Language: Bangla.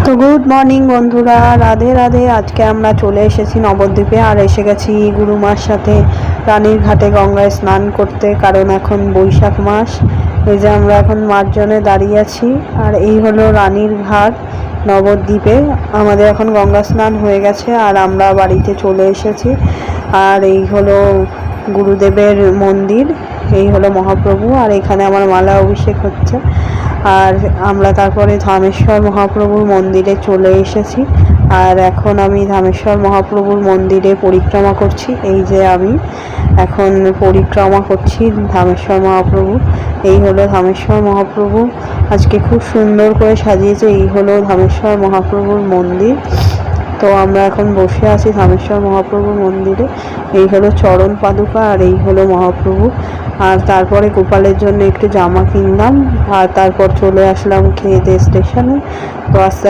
তো গুড মর্নিং বন্ধুরা, রাধে রাধে। আজকে আমরা চলে এসেছি নবদ্বীপে, আর এসে গেছি গুরুমার সাথে রানীর ঘাটে গঙ্গায় স্নান করতে, কারণ এখন বৈশাখ মাস। এই যে আমরা এখন মার্জনে দাঁড়িয়ে আছি, আর এই হলো রানীর ঘাট নবদ্বীপে। আমাদের এখন গঙ্গা স্নান হয়ে গেছে আর আমরা বাড়িতে চলে এসেছি। আর এই হলো গুরুদেবের মন্দির, এই হলো মহাপ্রভু, আর এখানে আমার মালা অভিষেক হচ্ছে। আর আমরা তারপরে ধামেশ্বর মহাপ্রভুর মন্দিরে চলে এসেছি। আর এখন আমি ধামেশ্বর মহাপ্রভুর মন্দিরে পরিক্রমা করছি। এই যে আমি এখন পরিক্রমা করছি ধামেশ্বর মহাপ্রভু। এই হলো ধামেশ্বর মহাপ্রভু, আজকে খুব সুন্দর করে সাজিয়েছে। এই হলো ধামেশ্বর মহাপ্রভুর মন্দির। তো আমরা এখন বসে আছি ধামেশ্বর মহাপ্রভুর মন্দিরে। এই হলো চরণ পাদুকা, আর এই হলো মহাপ্রভু। আর তারপরে গোপালের জন্য একটু জামা কিনলাম, আর তারপর চলে আসলাম খেয়ে দিয়ে স্টেশনে। তো আস্তে